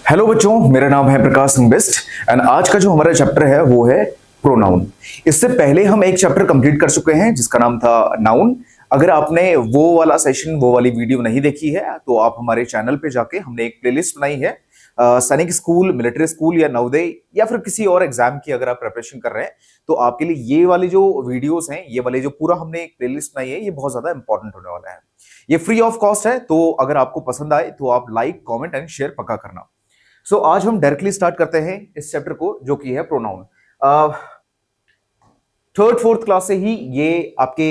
Hello बच्चों, मेरा नाम है प्रकाश सिंह बिस्ट एंड आज का जो हमारा चैप्टर है वो है प्रोनाउन। इससे पहले हम एक चैप्टर कंप्लीट कर चुके हैं जिसका नाम था नाउन। अगर आपने वो वाला सेशन, वो वाली वीडियो नहीं देखी है तो आप हमारे चैनल पे जाके हमने एक प्लेलिस्ट बनाई है। सैनिक स्कूल, मिलिट्री स्कूल या नवोदय या फिर किसी और एग्जाम की अगर आप प्रिपरेशन कर रहे हैं तो आपके लिए ये वाली जो वीडियोस हैं, ये वाले जो पूरा हमने एक प्लेलिस्ट बनाई है, ये बहुत ज्यादा इंपॉर्टेंट होने वाला है। ये फ्री ऑफ कॉस्ट है, तो अगर आपको पसंद आए तो आप लाइक, कॉमेंट एंड शेयर पक्का करना। आज हम डायरेक्टली स्टार्ट करते हैं इस चैप्टर को, जो कि है प्रोनाउन। थर्ड फोर्थ क्लास से ही ये आपके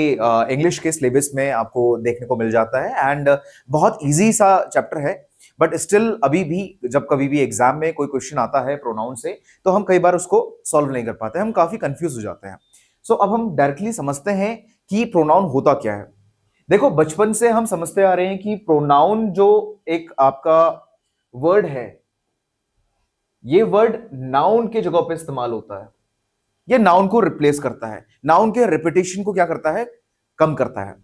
इंग्लिश के सिलेबस में आपको देखने को मिल जाता है एंड बहुत इजी सा चैप्टर है। बट स्टिल अभी भी जब कभी भी एग्जाम में कोई क्वेश्चन आता है प्रोनाउन से तो हम कई बार उसको सॉल्व नहीं कर पाते, हम काफी कंफ्यूज हो जाते हैं। अब हम डायरेक्टली समझते हैं कि प्रोनाउन होता क्या है। देखो, बचपन से हम समझते आ रहे हैं कि प्रोनाउन जो एक आपका वर्ड है, ये वर्ड नाउन के जगह पे इस्तेमाल होता है। ये नाउन को रिप्लेस करता है, नाउन के रिपीटेशन को क्या करता है, कम करता है।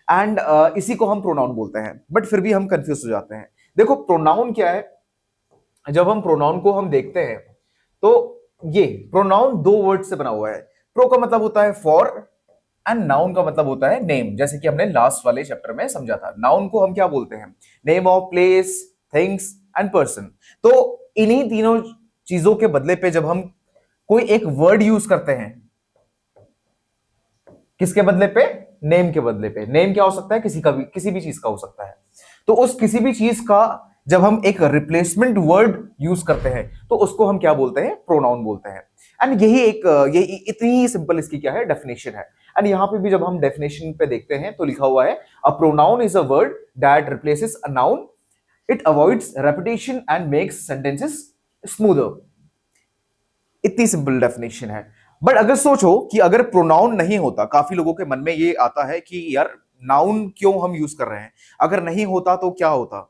एंड इसी को हम प्रोनाउन बोलते हैं। बट फिर भी हम कंफ्यूज हो जाते हैं। देखो, प्रोनाउन क्या है। जब हम प्रोनाउन को हम देखते हैं तो ये प्रोनाउन दो वर्ड से बना हुआ है। प्रो का मतलब होता है फॉर एंड नाउन का मतलब होता है नेम। जैसे कि हमने लास्ट वाले चैप्टर में समझा था, नाउन को हम क्या बोलते हैं, name of place, things and person. तो इन्हीं तीनों चीजों के बदले पे जब हम कोई एक वर्ड यूज करते हैं, किसके बदले पे, नेम के बदले पे। नेम क्या हो सकता है, किसी भी चीज का हो सकता है। तो उस किसी भी चीज का जब हम एक रिप्लेसमेंट वर्ड यूज करते हैं तो उसको हम क्या बोलते हैं, प्रोनाउन बोलते हैं। एंड यही इतनी सिंपल इसकी क्या है, डेफिनेशन है। एंड यहां पे भी जब हम डेफिनेशन पे देखते हैं तो लिखा हुआ है, a pronoun is a word that replaces a noun, it avoids repetition and makes sentences smoother. इतनी सिंपल डेफिनेशन है। बट अगर सोचो कि अगर प्रोनाउन नहीं होता, काफी लोगों के मन में ये आता है कि यार नाउन क्यों हम यूज कर रहे हैं, अगर नहीं होता तो क्या होता।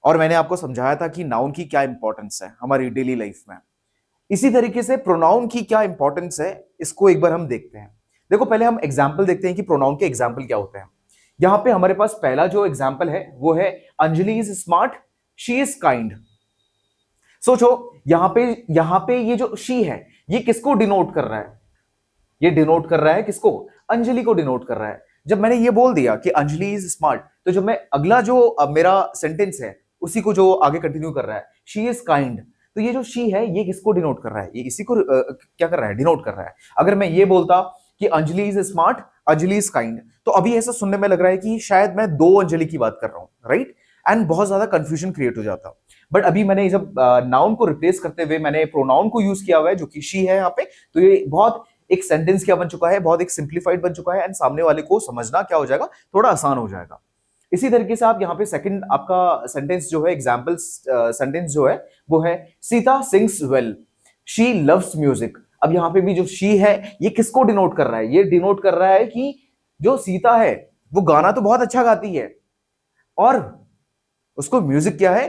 और मैंने आपको समझाया था कि नाउन की क्या इंपॉर्टेंस है हमारी डेली लाइफ में। इसी तरीके से प्रोनाउन की क्या इंपॉर्टेंस है, इसको एक बार हम देखते हैं। देखो, पहले हम एग्जाम्पल देखते हैं कि प्रोनाउन के एग्जाम्पल क्या होते हैं। यहां पे हमारे पास पहला जो एग्जाम्पल है वो है, Anjali is smart, she is kind. सोचो, यहां पे ये जो शी है, ये किसको डिनोट कर रहा है, ये डिनोट कर रहा है किसको, अंजलि को डिनोट कर रहा है। जब मैंने ये बोल दिया कि अंजलि इज स्मार्ट, तो जब मैं अगला जो मेरा सेंटेंस है उसी को जो आगे कंटिन्यू कर रहा है, शी इज काइंड, तो ये जो शी है ये किसको डिनोट कर रहा है, ये इसी को क्या कर रहा है, डिनोट कर रहा है। अगर मैं ये बोलता कि Anjali is smart, Anjali is kind, तो अभी ऐसा सुनने में लग रहा है कि शायद मैं दो अंजलि की बात कर रहा हूं, राइट। एंड बहुत ज्यादा कंफ्यूजन क्रिएट हो जाता। बट अभी मैंने जब नाउन को रिप्लेस करते हुए मैंने प्रोनाउन को यूज किया हुआ है, जो कि शी है यहाँ पे, तो ये बहुत एक सेंटेंस क्या बन चुका है, बहुत एक सिंप्लीफाइड बन चुका है। एंड सामने वाले को समझना क्या हो जाएगा, थोड़ा आसान हो जाएगा। इसी तरीके से आप यहाँ पे सेकंड आपका सेंटेंस जो है, एग्जाम्पल सेंटेंस जो है वो है, Sita sings well, she loves music. अब यहाँ पे भी जो शी है ये किसको डिनोट कर रहा है, ये डिनोट कर रहा है कि जो सीता है वो गाना तो बहुत अच्छा गाती है और उसको म्यूजिक क्या है,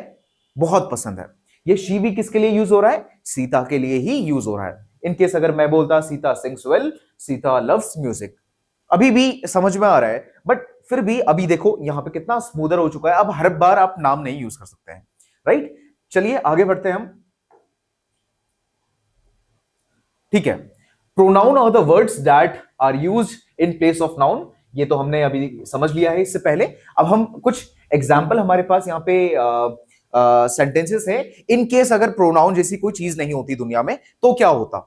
बहुत पसंद है। ये शी भी किसके लिए यूज हो रहा है, सीता के लिए ही यूज हो रहा है। इनकेस अगर मैं बोलता Sita sings well, Sita loves music, अभी भी समझ में आ रहा है। बट फिर भी अभी देखो यहां पे कितना स्मूदर हो चुका है। अब हर बार आप नाम नहीं यूज कर सकते हैं, राइट। चलिए आगे बढ़ते हैं हम। ठीक है, pronoun are the words that are used in place of noun. ये तो हमने अभी समझ लिया है इससे पहले। अब हम कुछ एग्जाम्पल हमारे पास यहाँ पे सेंटेंसेस है। इन केस अगर प्रोनाउन जैसी कोई चीज नहीं होती दुनिया में तो क्या होता।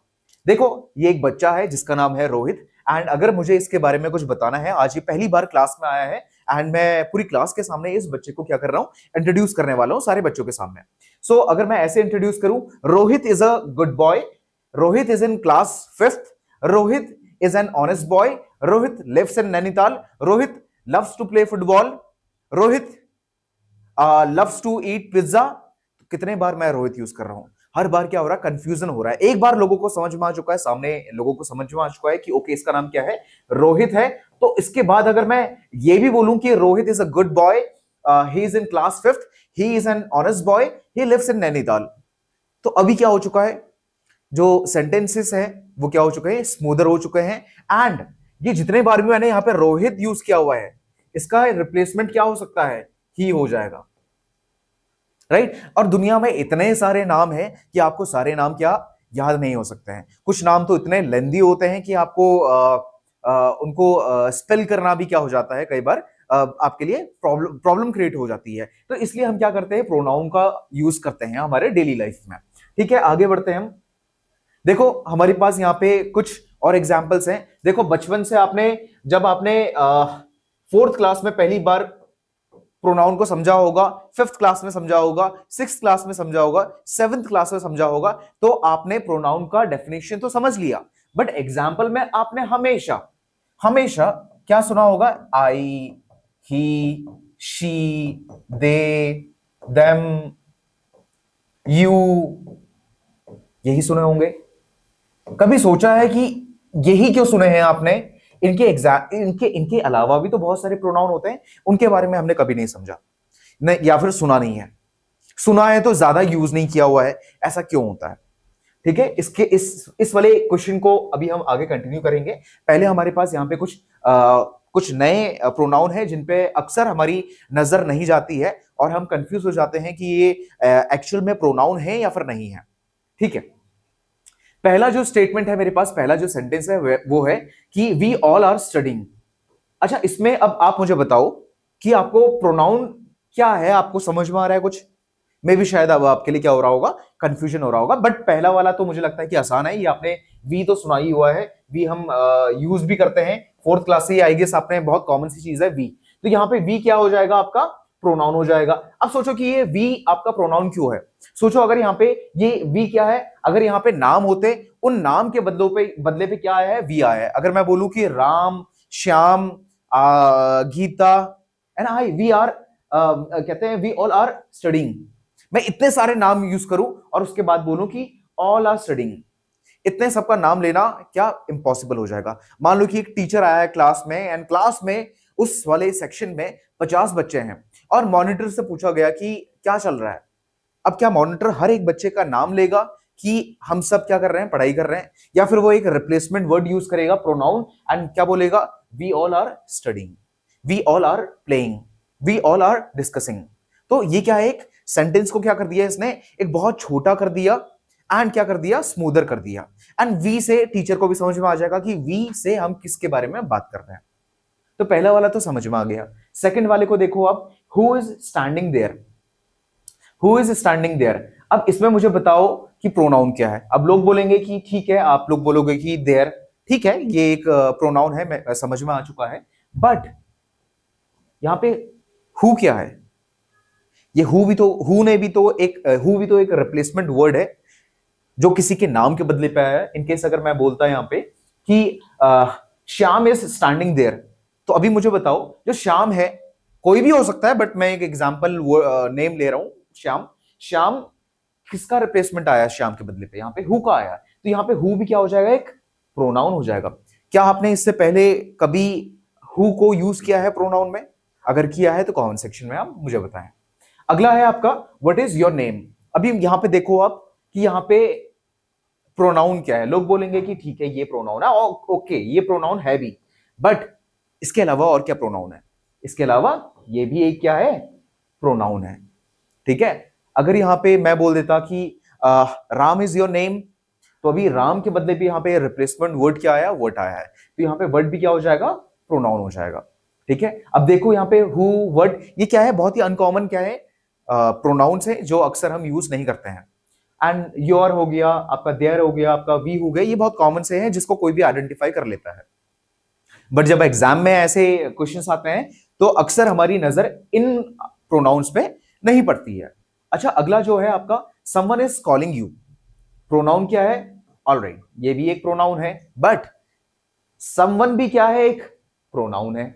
देखो, ये एक बच्चा है जिसका नाम है रोहित। एंड अगर मुझे इसके बारे में कुछ बताना है, आज ये पहली बार क्लास में आया है एंड मैं पूरी क्लास के सामने इस बच्चे को क्या कर रहा हूं, इंट्रोड्यूस करने वाला हूं सारे बच्चों के सामने। अगर मैं ऐसे इंट्रोड्यूस करूं, Rohit is a good boy, Rohit is in class 5th, Rohit is an honest boy, Rohit lives in Nainital, Rohit loves to play football, Rohit loves to eat pizza. कितने बार मैं रोहित यूज कर रहा हूं, हर बार क्या हो रहा है, कंफ्यूजन हो रहा है। एक बार लोगों को समझ में आ चुका है, सामने लोगों को समझ में आ चुका है कि ओके इसका नाम क्या है, रोहित है। तो इसके बाद अगर मैं ये भी बोलूं कि Rohit is a good boy, he is in class 5th, he is an honest boy, he lives in Nainital, तो अभी क्या हो चुका है, जो सेंटेंसेस हैं वो क्या हो चुके हैं, स्मूदर हो चुके हैं। एंड ये जितने बार भी मैंने यहां पे रोहित यूज किया हुआ है, इसका रिप्लेसमेंट क्या हो सकता है, ही हो जाएगा। राइट। और दुनिया में इतने सारे नाम हैं कि आपको सारे नाम क्या याद नहीं हो सकते हैं। कुछ नाम तो इतने लेंदी होते हैं कि आपको उनको स्पेल करना भी क्या हो जाता है, कई बार आपके लिए प्रॉब्लम क्रिएट हो जाती है। तो इसलिए हम क्या करते हैं, प्रोनाउन का यूज करते हैं हमारे डेली लाइफ में। ठीक है, आगे बढ़ते हैं हम। देखो हमारे पास यहाँ पे कुछ और एग्जाम्पल्स हैं। देखो बचपन से जब आपने 4th क्लास में पहली बार प्रोनाउन को समझा होगा, 5th क्लास में समझा होगा, 6th क्लास में समझा होगा, 7th क्लास में समझा होगा, तो आपने प्रोनाउन का डेफिनेशन तो समझ लिया। बट एग्जाम्पल में आपने हमेशा हमेशा क्या सुना होगा, आई, ही, शी, दे, देम, यू, यही सुने होंगे। कभी सोचा है कि यही क्यों सुने हैं आपने? इनके अलावा भी तो बहुत सारे प्रोनाउन होते हैं, उनके बारे में हमने कभी नहीं समझा नहीं, या फिर सुना नहीं है। सुना है तो ज्यादा यूज नहीं किया हुआ है, ऐसा क्यों होता है? ठीक है, इस वाले क्वेश्चन को अभी हम आगे कंटिन्यू करेंगे। पहले हमारे पास यहाँ पे कुछ नए प्रोनाउन है जिन पे अक्सर हमारी नजर नहीं जाती है और हम कंफ्यूज हो जाते हैं कि ये एक्चुअल में प्रोनाउन है या फिर नहीं है। ठीक है, पहला जो स्टेटमेंट है मेरे पास, पहला जो सेंटेंस है वो है कि वी ऑल आर स्टडिंग। अच्छा, इसमें अब आप मुझे बताओ कि आपको प्रोनाउन क्या है, आपको समझ में आ रहा है कुछ? मे भी शायद अब आपके लिए क्या हो रहा होगा, कंफ्यूजन हो रहा होगा। बट पहला वाला तो मुझे लगता है कि आसान है। ये आपने वी तो सुना ही हुआ है, वी हम यूज भी करते हैं 4th क्लास से, आई गेस आपने, बहुत कॉमन सी चीज है वी। तो यहाँ पे वी क्या हो जाएगा, आपका प्रोनाउन हो जाएगा। अब सोचो कि ये वी आपका प्रोनाउन क्यों है। सोचो अगर यहाँ पे ये वी क्या है, अगर यहाँ पे नाम होते, उन नाम के बदले पे क्या आया है, वी आया है। अगर मैं बोलूं कि Ram, Shyam, Geeta and I, we are कहते हैं वी ऑल आर स्टडिंग। मैं इतने सारे नाम यूज करूं और उसके बाद बोलूं कि ऑल आर स्टडिंग, इतने सबका नाम लेना क्या इम्पॉसिबल हो जाएगा। मान लो कि एक टीचर आया है क्लास में, एंड क्लास में उस वाले सेक्शन में 50 बच्चे हैं और मॉनिटर से पूछा गया कि क्या चल रहा है। अब क्या मॉनिटर हर एक बच्चे का नाम लेगा कि हम सब क्या कर रहे हैं, पढ़ाई कर रहे हैं, या फिर वो एक रिप्लेसमेंट वर्ड यूज करेगा, प्रोनाउन, एंड क्या बोलेगा, we all are studying, we all are playing, we all are discussing. तो ये क्या है, एक सेंटेंस को क्या कर दिया इसने, एक बहुत छोटा कर दिया एंड क्या कर दिया, स्मूदर कर दिया। एंड वी से टीचर को भी समझ में आ जाएगा कि वी से हम किसके बारे में बात कर रहे हैं। तो पहला वाला तो समझ में आ गया। सेकंड वाले को देखो आप, who is standing there, who is standing there. अब इसमें मुझे बताओ कि प्रोनाउन क्या है। अब लोग बोलेंगे कि ठीक है, आप लोग बोलोगे कि देयर, ठीक है, ये एक प्रोनाउन है, मैं समझ में आ चुका है। बट यहां पे हु क्या है? ये हु भी तो एक रिप्लेसमेंट वर्ड है जो किसी के नाम के बदले पे आया है। इनकेस अगर मैं बोलता यहां पे कि श्याम इज स्टैंडिंग देयर, तो अभी मुझे बताओ जो श्याम है, कोई भी हो सकता है, बट मैं एक एग्जांपल नेम ले रहा हूं, श्याम। श्याम किसका रिप्लेसमेंट आया श्याम के बदले पे? यहाँ पे हु का आया। तो यहाँ पे हु भी क्या हो जाएगा, एक प्रोनाउन हो जाएगा। क्या आपने इससे पहले कभी हु को यूज किया है प्रोनाउन में? अगर किया है तो कमेंट सेक्शन में आप मुझे बताएं। अगला है आपका व्हाट इज योर नेम। अभी यहां पे देखो आप कि यहाँ पे प्रोनाउन क्या है। लोग बोलेंगे कि ठीक है, ये प्रोनाउन है, ओके, ये प्रोनाउन है भी, बट इसके अलावा और क्या प्रोनाउन है? इसके अलावा ये भी एक क्या है, प्रोनाउन है। ठीक है, अगर यहां पे मैं बोल देता कि राम इज योर नेम, तो अभी राम के बदले भी यहाँ पे रिप्लेसमेंट वर्ड क्या आया, वर्ड आया है। तो यहाँ पे वर्ड भी क्या हो जाएगा, प्रोनाउन हो जाएगा। ठीक है, अब देखो यहाँ पे हु, वर्ड, ये क्या है, बहुत ही अनकॉमन क्या है, प्रोनाउंस है जो अक्सर हम यूज नहीं करते हैं। एंड योर हो गया आपका, देयर हो गया आपका, वी हो गया, ये बहुत कॉमन से है जिसको कोई भी आइडेंटिफाई कर लेता है। बट जब एग्जाम में ऐसे क्वेश्चंस आते हैं तो अक्सर हमारी नजर इन प्रोनाउंस पे नहीं पड़ती है। अच्छा, अगला जो है आपका someone is calling you. Pronoun क्या है, ऑलराइट, ये भी एक प्रोनाउन है, बट समवन भी क्या है, एक प्रोनाउन है।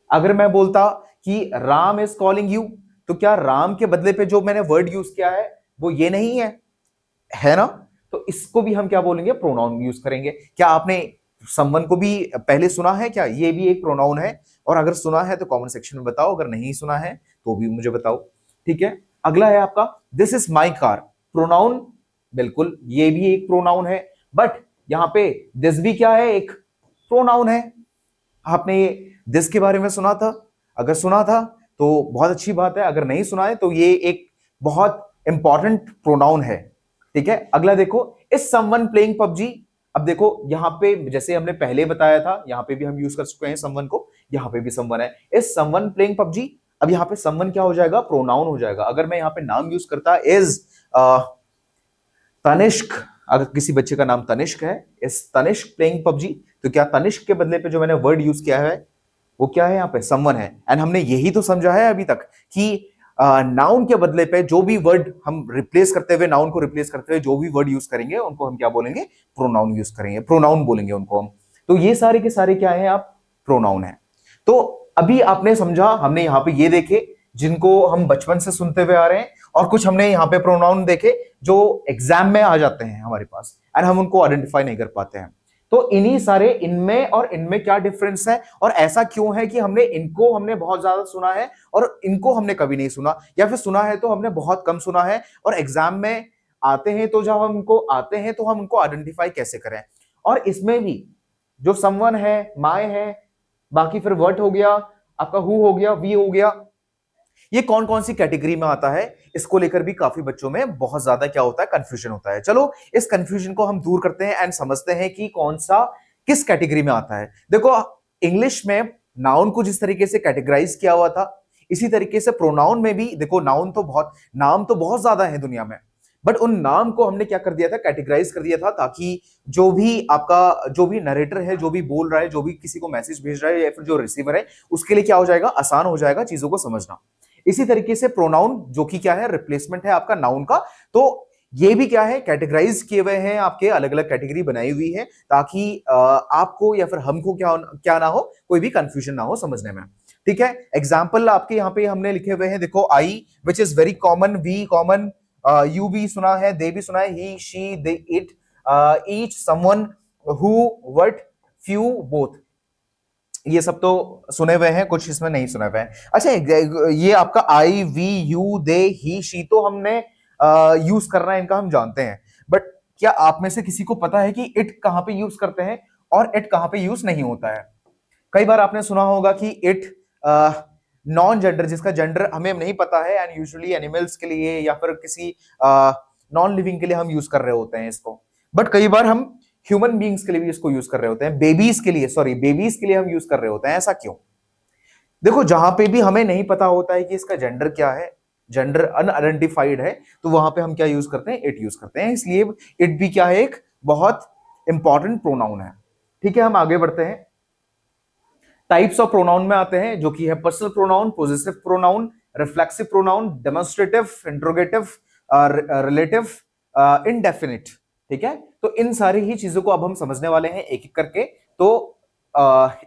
अगर मैं बोलता कि राम इज कॉलिंग यू, तो क्या राम के बदले पे जो मैंने वर्ड यूज किया है वो ये नहीं है ना? तो इसको भी हम क्या बोलेंगे, प्रोनाउन यूज करेंगे। क्या आपने समवन को भी पहले सुना है क्या? ये भी एक प्रोनाउन है, और अगर सुना है तो कमेंट सेक्शन में बताओ, अगर नहीं सुना है तो भी मुझे बताओ। ठीक है, अगला है आपका this is my car. Pronoun, बिल्कुल ये भी एक प्रोनाउन है, बट यहां पे दिस भी क्या है, एक प्रोनाउन है। आपने दिस के बारे में सुना था? अगर सुना था तो बहुत अच्छी बात है, अगर नहीं सुना है तो ये एक बहुत इंपॉर्टेंट प्रोनाउन है। ठीक है, अगला देखो, इज समवन प्लेइंग पबजी। अब देखो यहां पे जैसे हमने पहले बताया था, यहां पे भी हम यूज कर चुके हैं समवन को, यहां पे भी समवन है, इज समवन प्लेइंग पबजी। अब यहां पे समवन क्या हो जाएगा, प्रोनाउन हो जाएगा। अगर मैं यहां पे नाम यूज करता इज तनिष्क, अगर किसी बच्चे का नाम तनिष्क है, इज तनिष्क प्लेइंग पबजी, तो क्या तनिष्क के बदले पे जो मैंने वर्ड यूज किया है वो क्या है, यहाँ पे समवन है। एंड हमने यही तो समझा है अभी तक कि नाउन के बदले पे जो भी वर्ड हम रिप्लेस करते हुए, नाउन को रिप्लेस करते हुए जो भी वर्ड यूज करेंगे उनको हम क्या बोलेंगे, प्रोनाउन यूज करेंगे, प्रोनाउन बोलेंगे उनको हम। तो ये सारे के सारे क्या है, आप प्रोनाउन है। तो अभी आपने समझा, हमने यहाँ पे ये देखे जिनको हम बचपन से सुनते हुए आ रहे हैं, और कुछ हमने यहाँ पे प्रोनाउन देखे जो एग्जाम में आ जाते हैं हमारे पास एंड हम उनको आइडेंटिफाई नहीं कर पाते हैं। तो इन्हीं सारे, इनमें और इनमें क्या डिफरेंस है, और ऐसा क्यों है कि हमने बहुत ज्यादा सुना है और इनको हमने कभी नहीं सुना, या फिर सुना है तो हमने बहुत कम सुना है, और एग्जाम में आते हैं तो जब हम उनको आते हैं तो हम उनको आइडेंटिफाई कैसे करें। और इसमें भी जो समवन है, माय है, बाकी फिर वर्ट हो गया, आपका हु हो गया, वी हो गया, ये कौन कौन सी कैटेगरी में आता है, इसको लेकर भी काफी बच्चों में बहुत ज्यादा क्या होता है, कंफ्यूजन होता है। चलो इस कंफ्यूजन को हम दूर करते हैं एंड समझते हैं कि कौन सा किस कैटेगरी में आता है। देखो इंग्लिश में नाउन को जिस तरीके से कैटेगराइज किया हुआ था, इसी तरीके से प्रोनाउन में भी देखो, नाम तो बहुत ज्यादा है दुनिया में, बट उन नाम को हमने क्या कर दिया था, कैटेगराइज कर दिया था, ताकि जो भी नरेटर है, जो भी बोल रहा है, जो भी किसी को मैसेज भेज रहा है, या फिर जो रिसीवर है, उसके लिए क्या हो जाएगा, आसान हो जाएगा चीजों को समझना। इसी तरीके से प्रोनाउन जो कि क्या है, रिप्लेसमेंट है आपका नाउन का, तो ये भी क्या है, कैटेगराइज किए हुए हैं, आपके अलग अलग कैटेगरी बनाई हुई है, ताकि आपको या फिर हमको क्या ना हो, कोई भी कंफ्यूजन ना हो समझने में। ठीक है, एग्जाम्पल आपके यहाँ पे हमने लिखे हुए हैं, देखो I which is very common, we common, you भी सुना है, दे भी सुना है, he she they it, each, someone, who, what, few, both, ये सब तो सुने हुए हैं, कुछ इसमें नहीं सुने हुए हैं। अच्छा, ये आपका I, we, you, they, he, she तो हमने यूज करना है, इनका हम जानते हैं, बट क्या आप में से किसी को पता है कि इट कहां पे यूज करते हैं और इट कहां पे यूज नहीं होता है? कई बार आपने सुना होगा कि इट नॉन जेंडर, जिसका जेंडर हमें नहीं पता है, एंड यूजुअली एनिमल्स के लिए या फिर किसी नॉन लिविंग के लिए हम यूज कर रहे होते हैं इसको, बट कई बार हम ह्यूमन बींग्स के लिए भी इसको यूज कर रहे होते हैं, बेबीज के लिए हम यूज कर रहे होते हैं। ऐसा क्यों? देखो जहां पे भी हमें नहीं पता होता है कि इसका जेंडर क्या है, जेंडर अनआइडेंटिफाइड है, तो वहां पे हम क्या यूज करते हैं, इट यूज करते हैं। इसलिए इट भी क्या है, एक बहुत इंपॉर्टेंट प्रोनाउन है। ठीक है, हम आगे बढ़ते हैं, टाइप्स ऑफ प्रोनाउन में आते हैं, जो कि है personal pronoun, possessive pronoun, reflexive pronoun, demonstrative, interrogative, relative, indefinite. ठीक है, तो इन सारी ही चीजों को अब हम समझने वाले हैं एक एक करके। तो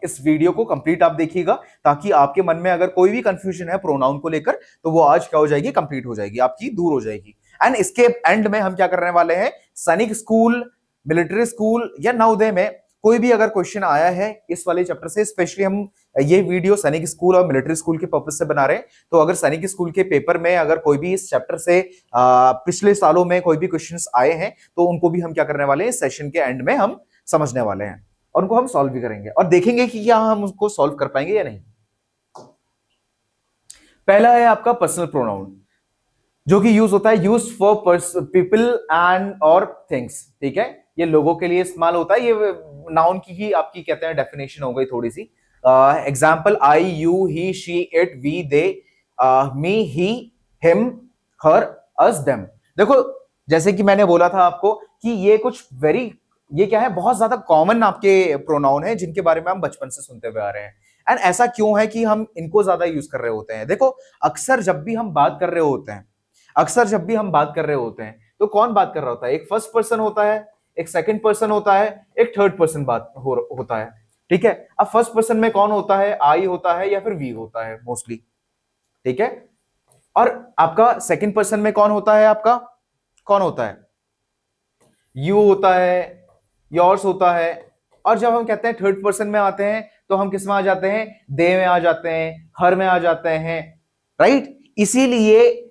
इस वीडियो को कंप्लीट आप देखिएगा, ताकि आपके मन में अगर कोई भी कंफ्यूजन है प्रोनाउन को लेकर, तो वो आज क्या हो जाएगी, कंप्लीट हो जाएगी, आपकी दूर हो जाएगी। एंड इसके एंड में हम क्या करने वाले हैं, सैनिक स्कूल, मिलिट्री स्कूल या नवोदय में कोई भी अगर क्वेश्चन आया है इस वाले चैप्टर से, स्पेशली हम ये वीडियो सैनिक स्कूल और मिलिट्री स्कूल के पर्पस से बना रहे हैं, तो अगर सैनिक स्कूल के पेपर में अगर कोई भी इस चैप्टर से पिछले सालों में कोई भी क्वेश्चंस आए हैं, तो उनको भी हम क्या करने वाले हैं, सेशन के एंड में हम समझने वाले हैं, और उनको हम सॉल्व भी करेंगे और देखेंगे कि क्या हम उसको सॉल्व कर पाएंगे या नहीं। पहला है आपका पर्सनल प्रोनाउन, जो कि यूज होता है, यूज फॉर पीपल एंड और थिंग्स। ठीक है, ये लोगों के लिए इस्तेमाल होता है, ये नाउन की ही आपकी कहते हैं डेफिनेशन हो गई थोड़ी सी। Example, I, you, he, she, it, we, they, me, he, him, her, us, them. देखो जैसे कि मैंने बोला था आपको कि ये क्या है, बहुत ज्यादा कॉमन आपके प्रोनाउन है, जिनके बारे में हम बचपन से सुनते हुए आ रहे हैं। एंड ऐसा क्यों है कि हम इनको ज्यादा यूज कर रहे होते हैं? देखो अक्सर जब भी हम बात कर रहे होते हैं, तो कौन बात कर रहा होता है? एक फर्स्ट पर्सन होता है, एक सेकंड पर्सन होता है, एक थर्ड पर्सन होता है। ठीक है, अब फर्स्ट पर्सन में कौन होता है? आई होता है या फिर वी होता है मोस्टली। ठीक है, और आपका सेकंड पर्सन में कौन होता है? यू होता है, योर्स होता है। और जब हम कहते हैं थर्ड पर्सन में आते हैं, तो हम किस में आ जाते हैं? दे में आ जाते हैं, हर में आ जाते हैं, राइट। इसीलिए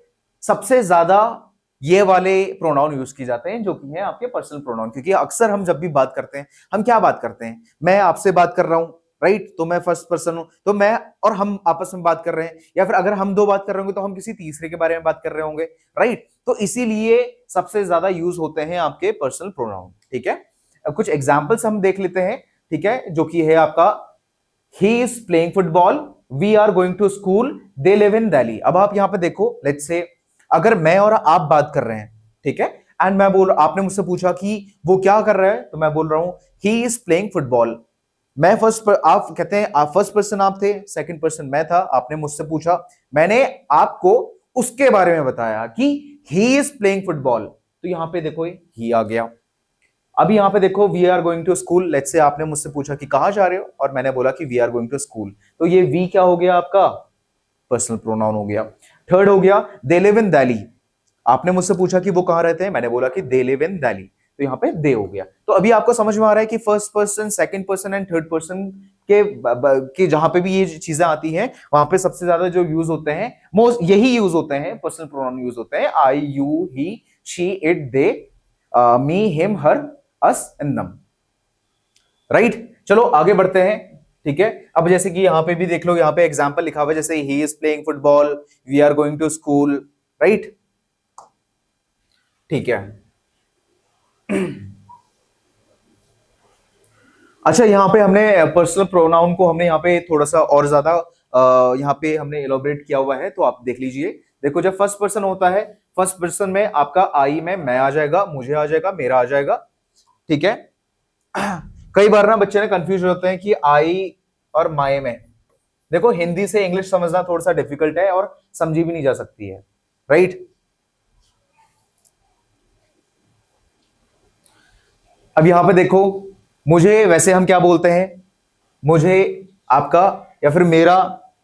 सबसे ज्यादा ये वाले प्रोनाउन यूज किए जाते हैं, जो कि है आपके पर्सनल प्रोनाउन। क्योंकि अक्सर हम जब भी बात करते हैं, हम क्या बात करते हैं? मैं आपसे बात कर रहा हूं, राइट, तो मैं फर्स्ट पर्सन हूं, तो मैं और हम आपस में बात कर रहे हैं, या फिर अगर हम दो बात कर रहे होंगे तो हम किसी तीसरे के बारे में बात कर रहे होंगे, राइट। तो इसीलिए सबसे ज्यादा यूज होते हैं आपके पर्सनल प्रोनाउन, ठीक है। अब कुछ एग्जांपल्स हम देख लेते हैं, ठीक है, जो कि है आपका he is playing football, we are going to school, they live in Delhi। अब आप यहां पे देखो, लेट्स से अगर मैं और आप बात कर रहे हैं, ठीक है, एंड मैं बोल, आपने मुझसे पूछा कि वो क्या कर रहा है, तो मैं बोल रहा हूं he is playing football। मैं आप कहते हैं आप फर्स्ट पर्सन आप थे, सेकंड पर्सन मैं था, आपने मुझसे पूछा, मैंने आपको उसके बारे में बताया कि he is playing football, तो यहां पे देखो he आ गया। अभी यहां पे देखो we are going to school, let's say आपने मुझसे पूछा कि कहां जा रहे हो, और मैंने बोला कि we are going to school, तो ये वी क्या हो गया आपका, पर्सनल प्रोनाउन हो गया। थर्ड हो गया दे लिव इन दिल्ली, आपने मुझसे पूछा कि वो कहां रहते हैं, मैंने बोला कि दे लिव इन दिल्ली, तो यहाँ पे दे हो गया। तो अभी आपको समझ में आ रहा है कि first person, second person and third person के जहां पे भी ये चीजें आती हैं, वहां पे सबसे ज्यादा जो यूज होते हैं, मोस्ट यही यूज होते हैं, पर्सनल प्रोनाउन यूज होते हैं, I, you, he, she, it, they, me, him, her, us and them, right. चलो आगे बढ़ते हैं, ठीक है। अब जैसे कि यहां पे भी देख लो, यहां पे एग्जांपल लिखा हुआ है, जैसे he is playing football, we are going to school, right, ठीक है। अच्छा, यहां पे हमने पर्सनल प्रोनाउन को हमने यहां पे थोड़ा सा और ज्यादा यहां पे हमने एलोबरेट किया हुआ है, तो आप देख लीजिए। देखो जब फर्स्ट पर्सन होता है, फर्स्ट पर्सन में आपका आई में मैं आ जाएगा, मुझे आ जाएगा, मेरा आ जाएगा, ठीक है। कई बार ना बच्चे ने कंफ्यूज होते हैं कि आई और माई में, देखो हिंदी से इंग्लिश समझना थोड़ा सा डिफिकल्ट है और समझी भी नहीं जा सकती है, राइट। अब यहां पे देखो, मुझे वैसे हम क्या बोलते हैं, मुझे, आपका, या फिर मेरा,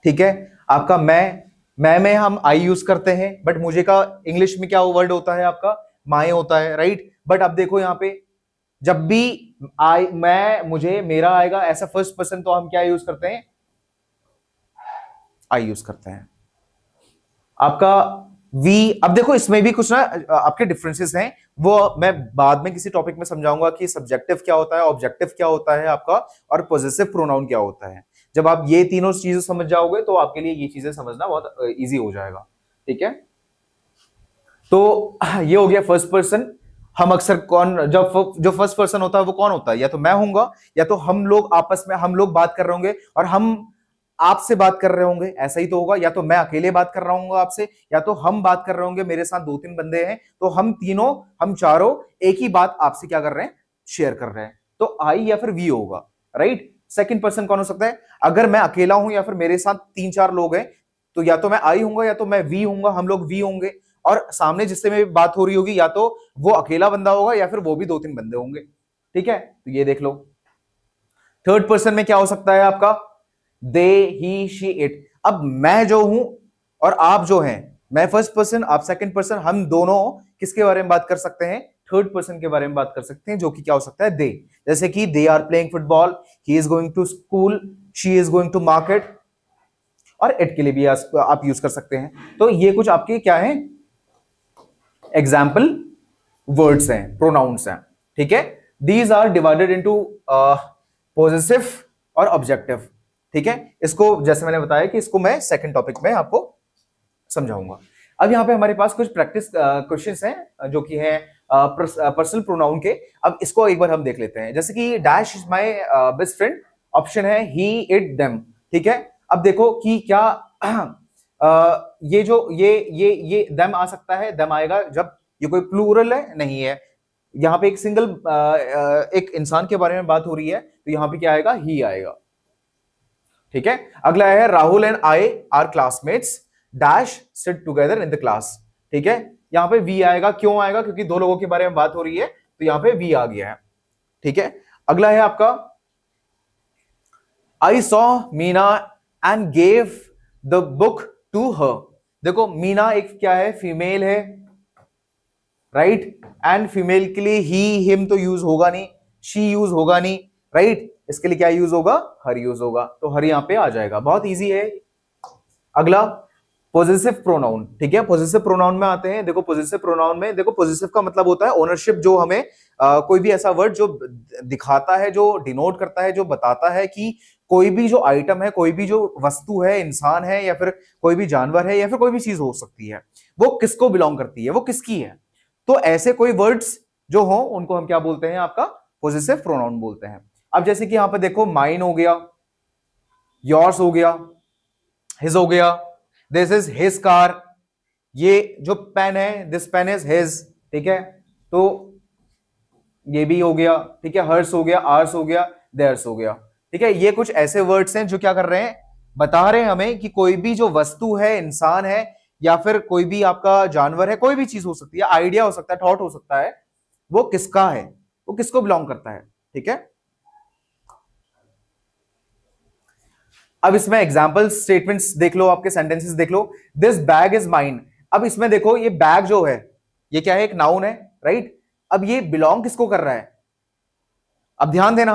ठीक है, आपका मैं में हम आई यूज करते हैं, बट मुझे का इंग्लिश में क्या वर्ड होता है आपका, माई होता है, राइट। बट अब देखो यहां पे जब भी आई, मैं, मुझे, मेरा आएगा ऐसा फर्स्ट पर्सन, तो हम क्या यूज करते हैं, आई यूज करते हैं। आपका वी, अब देखो इसमें भी कुछ ना आपके डिफरेंसेस हैं, वो मैं बाद में किसी टॉपिक में समझाऊंगा कि सब्जेक्टिव क्या होता है, ऑब्जेक्टिव क्या होता है आपका, और पॉजेसिव प्रोनाउन क्या होता है। जब आप ये तीनों चीजें समझ जाओगे तो आपके लिए ये चीजें समझना बहुत इजी हो जाएगा, ठीक है। तो ये हो गया फर्स्ट पर्सन। हम अक्सर कौन, जब जो फर्स्ट पर्सन होता है वो कौन होता है, या तो मैं होऊंगा, या तो हम लोग आपस में हम लोग बात कर रहे होंगे और हम आपसे बात कर रहे होंगे, ऐसा ही तो होगा। या तो मैं अकेले बात कर रहा हूँ आपसे, या तो हम बात कर रहे होंगे, मेरे साथ दो तीन बंदे हैं, तो हम तीनों, हम चारों एक ही बात आपसे क्या कर रहे हैं, शेयर कर रहे हैं, तो आई या फिर वी होगा, राइट। सेकंड पर्सन कौन हो सकता है, अगर मैं अकेला हूं या फिर मेरे साथ तीन चार लोग हैं, तो या तो मैं आई हूंगा, या तो मैं वी हूंगा, हम लोग वी होंगे, और सामने जिससे मेरी बात हो रही होगी या तो वो अकेला बंदा होगा या फिर वो भी दो तीन बंदे होंगे, ठीक है। तो ये देख लो। थर्ड पर्सन में क्या हो सकता है आपका, दे, ही, शी, इट। अब मैं जो हूं और आप जो हैं, मैं फर्स्ट पर्सन, आप सेकंड पर्सन, हम दोनों किसके बारे में बात कर सकते हैं, थर्ड पर्सन के बारे में बात कर सकते हैं, जो कि क्या हो सकता है, दे। जैसे कि they are playing football, he is going to school, she is going to market, और इट के लिए भी आप यूज कर सकते हैं। तो ये कुछ आपके क्या है, एग्जाम्पल वर्ड्स हैं, प्रोनाउंस हैं, ठीक है। These are divided into positive और ऑब्जेक्टिव, ठीक है। इसको जैसे मैंने बताया कि इसको मैं सेकंड टॉपिक में आपको समझाऊंगा। अब यहां पे हमारे पास कुछ प्रैक्टिस क्वेश्चंस हैं जो कि हैं पर्सनल प्रोनाउन के। अब इसको एक बार हम देख लेते हैं, जैसे कि dash is my best friend, option है ही, इट, देम, ठीक है। अब देखो कि क्या ये जो ये दम आ सकता है, दम आएगा जब ये कोई प्लूरल है, नहीं है, यहां पे एक सिंगल एक इंसान के बारे में बात हो रही है, तो यहां पे क्या आएगा, ही आएगा, ठीक है। अगला है Rahul and I R classmates, dash sit together in the class, ठीक है। यहां पे वी आएगा, क्यों आएगा, क्योंकि दो लोगों के बारे में बात हो रही है, तो यहां पे वी आ गया है, ठीक है। अगला है आपका I saw Meena and gave the book to her. देखो मीना एक क्या है, फीमेल है, राइट, एंड फीमेल के लिए ही, हिम तो यूज होगा नहीं, शी यूज होगा नहीं, राइट। इसके लिए क्या यूज होगा, हर यूज होगा, तो हर यहां पे आ जाएगा, बहुत इजी है। अगला पॉजिटिव प्रोनाउन, ठीक है। पॉजिटिव प्रोनाउन में आते हैं। देखो पॉजिटिव प्रोनाउन में, देखो पॉजिटिव का मतलब होता है ओनरशिप, जो हमें कोई भी ऐसा वर्ड जो दिखाता है, जो डिनोट करता है, जो बताता है कि कोई भी जो आइटम है, कोई भी जो वस्तु है, इंसान है या फिर कोई भी जानवर है या फिर कोई भी चीज हो सकती है, वो किसको बिलोंग करती है, वो किसकी है। तो ऐसे कोई वर्ड्स जो हो उनको हम क्या बोलते हैं, आपका पोजेसिव प्रोनाउन बोलते हैं। अब जैसे कि यहां पर देखो, माइन हो गया, योर्स हो गया, हिज हो गया, दिस इज हिज कार, ये जो पेन है, दिस पेन इज हिज, ठीक है, तो ये भी हो गया, ठीक है, हर्स हो गया, आर्स हो गया, देयर्स हो गया, ठीक है। ये कुछ ऐसे वर्ड्स हैं जो क्या कर रहे हैं, बता रहे हैं हमें कि कोई भी जो वस्तु है, इंसान है या फिर कोई भी आपका जानवर है, कोई भी चीज हो सकती है, आइडिया हो सकता है, थॉट हो सकता है, वो किसका है, वो किसको बिलोंग करता है, ठीक है। अब इसमें एग्जाम्पल स्टेटमेंट्स देख लो, आपके सेंटेंसेस देख लो। This bag is mine. अब इसमें देखो, ये बैग जो है ये क्या है, एक नाउन है, राइट। अब ये बिलोंग किसको कर रहा है, अब ध्यान देना,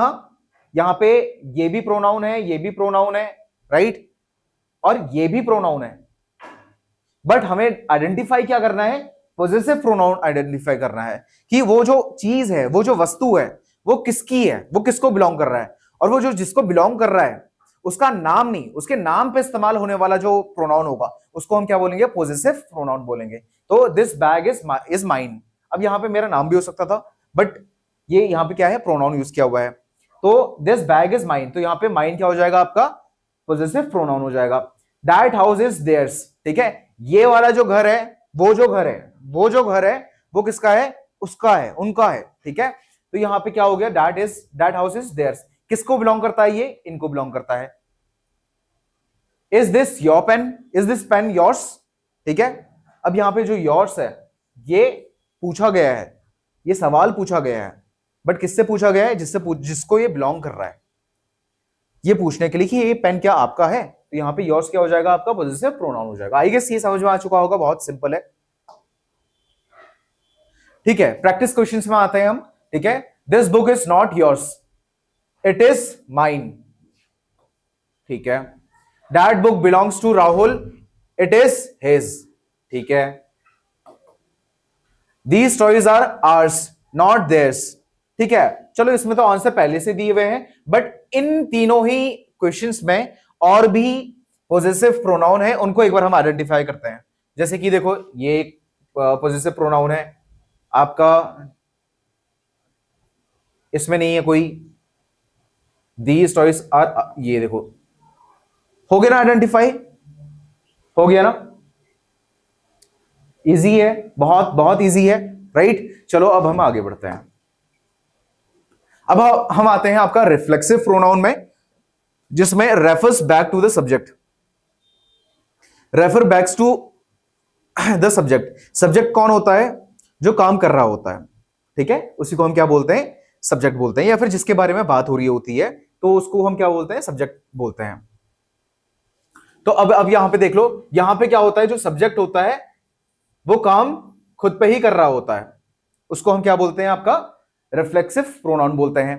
यहां पे ये भी प्रोनाउन है, ये भी प्रोनाउन है, राइट, और ये भी प्रोनाउन है, बट हमें आइडेंटिफाई क्या करना है, पॉजिटिव प्रोनाउन आइडेंटिफाई करना है कि वो जो चीज है, वो जो वस्तु है, वो किसकी है, वो किसको बिलोंग कर रहा है, और वो जो जिसको बिलोंग कर रहा है उसका नाम नहीं, उसके नाम पे इस्तेमाल होने वाला जो प्रोनाउन होगा उसको हम क्या बोलेंगे, पॉजिटिव प्रोनाउन बोलेंगे। तो दिस बैग इज माइन। अब यहां पे मेरा नाम भी हो सकता था, बट ये यहां पे क्या है, प्रोनाउन यूज किया हुआ है, तो दिस बैग इज माइन, तो यहां पे माइन क्या हो जाएगा, आपका पॉजिटिव प्रोनाउन हो जाएगा। दैट हाउस इज देयर्स, ठीक है, ये वाला जो घर है, वो जो घर है, वो जो घर है वो किसका है, उसका है, उनका है, ठीक है। तो यहां पे क्या हो गया, दैट हाउस इज देयर्स, किसको बिलोंग करता है, ये इनको बिलोंग करता है। Is this your pen, is this pen yours, ठीक है। अब यहां पे जो योर्स है ये पूछा गया है, ये सवाल पूछा गया है, बट किससे पूछा गया है, जिसको ये बिलोंग कर रहा है, ये पूछने के लिए कि ये पेन क्या आपका है, तो यहां पे योर्स क्या हो जाएगा, आपका पॉजिटिव प्रोनाउन हो जाएगा। आई गेस ये समझ में आ चुका होगा, बहुत सिंपल है, ठीक है। प्रैक्टिस क्वेश्चंस में आते हैं हम, ठीक है। This book is not yours, it is mine, ठीक है। That book belongs to Rahul, it is his, ठीक है। These toys are ours not theirs, ठीक है। चलो इसमें तो आंसर पहले से दिए हुए हैं, बट इन तीनों ही क्वेश्चंस में और भी पॉजिटिव प्रोनाउन है, उनको एक बार हम आइडेंटिफाई करते हैं। जैसे कि देखो, ये एक पॉजिटिव प्रोनाउन है आपका, इसमें नहीं है कोई, दीज टॉयज आर, ये देखो, हो गया ना आइडेंटिफाई, हो गया ना, इजी है, बहुत बहुत इजी है, राइट। चलो अब हम आगे बढ़ते हैं। अब हम आते हैं आपका रिफ्लेक्सिव प्रोनाउन में, जिसमें refers back to the subject, refer backs to the subject. Subject कौन होता है, जो काम कर रहा होता है, ठीक है, उसी को हम क्या बोलते हैं, सब्जेक्ट बोलते हैं, या फिर जिसके बारे में बात हो रही होती है तो उसको हम क्या बोलते हैं, सब्जेक्ट बोलते हैं। तो अब यहां पे देख लो, यहां पे क्या होता है, जो सब्जेक्ट होता है वो काम खुद पे ही कर रहा होता है, उसको हम क्या बोलते हैं, आपका रिफ्लेक्सिव प्रोनाउन बोलते हैं,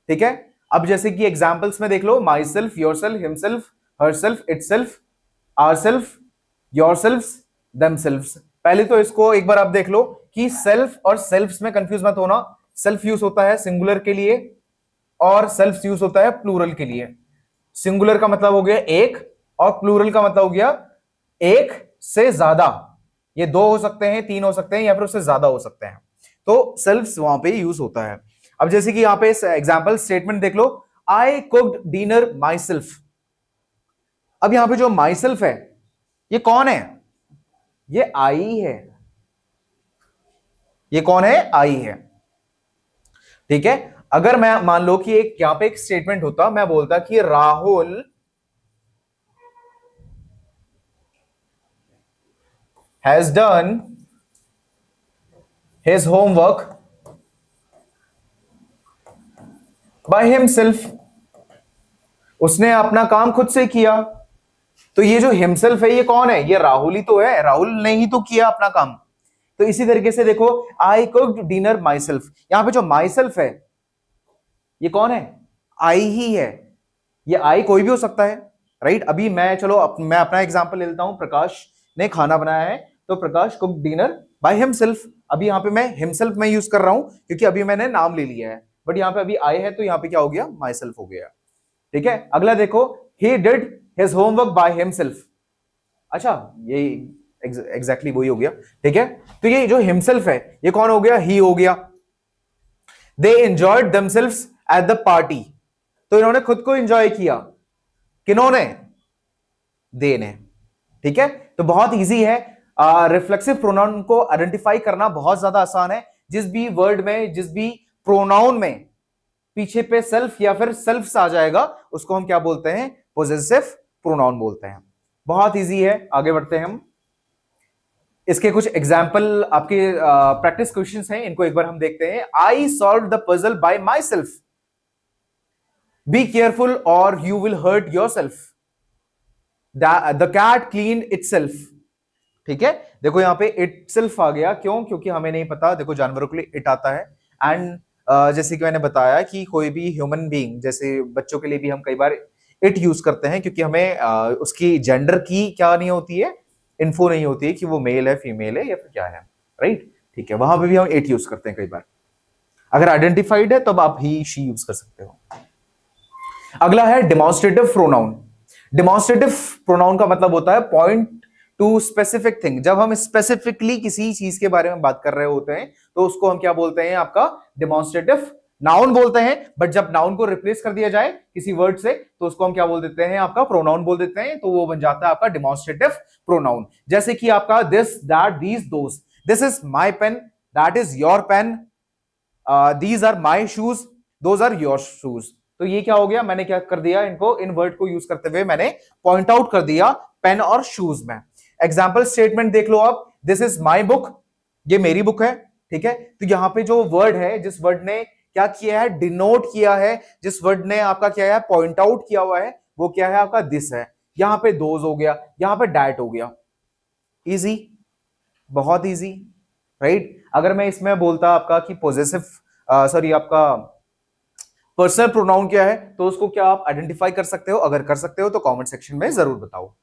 ठीक है। अब जैसे कि एग्जांपल्स में देख लो, myself, yourself, himself, herself, itself, ourselves, yourselves, themselves. पहले तो इसको एक बार आप देख लो कि सेल्फ और सेल्फ्स में कंफ्यूज मत होना। सेल्फ यूज होता है सिंगुलर के लिए और सेल्फ यूज होता है प्लूरल के लिए। सिंगुलर का मतलब हो गया एक, और प्लूरल का मतलब हो गया एक से ज्यादा। ये दो हो सकते हैं, तीन हो सकते हैं, या फिर उससे ज्यादा हो सकते हैं। तो सेल्फ वहां पे यूज होता है। अब जैसे कि यहां पे एग्जांपल स्टेटमेंट देख लो, आई कुक्ड डिनर माई सेल्फ। अब यहां पे जो माई सेल्फ है ये कौन है, ये आई है। ये कौन है, आई है, ठीक है। अगर मैं मान लो कि एक यहां पे एक स्टेटमेंट होता, मैं बोलता कि Rahul has done his homework by himself, उसने अपना काम खुद से किया। तो ये जो himself है ये कौन है, ये राहुल ही तो है, राहुल ने ही तो किया अपना काम। तो इसी तरीके से देखो, I cooked dinner myself, यहां पे जो myself है ये कौन है, आई ही है। ये आई कोई भी हो सकता है, राइट। अभी मैं मैं अपना एग्जांपल ले लेता हूं। प्रकाश ने खाना बनाया है, तो प्रकाश कुक डिनर बाय हिमसेल्फ। अभी यहां पे मैं हिमसेल्फ में यूज कर रहा हूं क्योंकि अभी मैंने नाम ले लिया है, बट यहां पे अभी आई है तो यहां पे क्या हो गया, माई सेल्फ हो गया। ठीक है, अगला देखो, he did his homework by himself। अच्छा, ये एग्जैक्टली वही हो गया। ठीक है, तो ये जो हिमसेल्फ है ये कौन हो गया, ही हो गया। They enjoyed themselves at the party, तो इन्होंने खुद को एंजॉय किया, किन्होंने, दे ने। ठीक है, तो बहुत इजी है, रिफ्लेक्सिव प्रोनाउन को आइडेंटिफाई करना बहुत ज्यादा आसान है। जिस भी वर्ड में, जिस भी प्रोनाउन में पीछे पे सेल्फ या फिर सेल्फ्स आ जाएगा उसको हम क्या बोलते हैं, पोजेसिव प्रोनाउन बोलते हैं। बहुत इजी है, आगे बढ़ते हैं हम। इसके कुछ एग्जाम्पल आपके प्रैक्टिस क्वेश्चंस हैं, इनको एक बार हम देखते हैं। I solve the puzzle by myself, be careful और you will hurt yourself, the cat clean itself. ठीक है, देखो यहां पे इटसेल्फ आ गया, क्यों, क्योंकि हमें नहीं पता, देखो जानवरों के लिए इट आता है। एंड जैसे कि मैंने बताया कि कोई भी ह्यूमन बीइंग, जैसे बच्चों के लिए भी हम कई बार इट यूज करते हैं, क्योंकि हमें उसकी जेंडर की क्या नहीं होती है, इन्फो नहीं होती है कि वो मेल है, फीमेल है या फिर क्या है, राइट। ठीक है, वहां पे भी हम इट यूज करते हैं कई बार। अगर आइडेंटिफाइड है तब आप ही शी यूज कर सकते हो। अगला है डेमोन्स्ट्रेटिव प्रोनाउन। डेमोन्स्ट्रेटिव प्रोनाउन का मतलब होता है पॉइंट टू स्पेसिफिक थिंग। जब हम स्पेसिफिकली किसी चीज के बारे में बात कर रहे होते हैं तो उसको हम क्या बोलते हैं, आपका डेमोन्स्ट्रेटिव नाउन बोलते हैं। बट जब नाउन को रिप्लेस कर दिया जाए किसी वर्ड से तो उसको हम क्या बोल देते हैं, आपका प्रोनाउन बोल देते हैं, तो वो बन जाता है आपका डेमोन्स्ट्रेटिव प्रोनाउन। जैसे कि आपका this, that, these, those. This is my pen, that is your pen, these are my shoes, those are your shoes. तो ये क्या हो गया, मैंने क्या कर दिया, इनको, इन वर्ड को यूज करते हुए मैंने पॉइंट आउट कर दिया पेन और शूज में। एग्जाम्पल स्टेटमेंट देख लो आप, दिस इज माई बुक, ये मेरी बुक है। ठीक है, तो यहां पे जो वर्ड है, जिस वर्ड ने क्या किया है, डिनोट किया है, जिस वर्ड ने आपका क्या है, पॉइंट आउट किया हुआ है, वो क्या है, आपका दिस है। यहां पे दोज हो गया, यहां पे डैट हो गया। इजी, बहुत इजी, राइट। अगर मैं इसमें बोलता आपका कि पॉजेसिव, सॉरी, आपका पर्सनल प्रोनाउन क्या है, तो उसको क्या आप आइडेंटिफाई कर सकते हो? अगर कर सकते हो तो कमेंट सेक्शन में जरूर बताओ।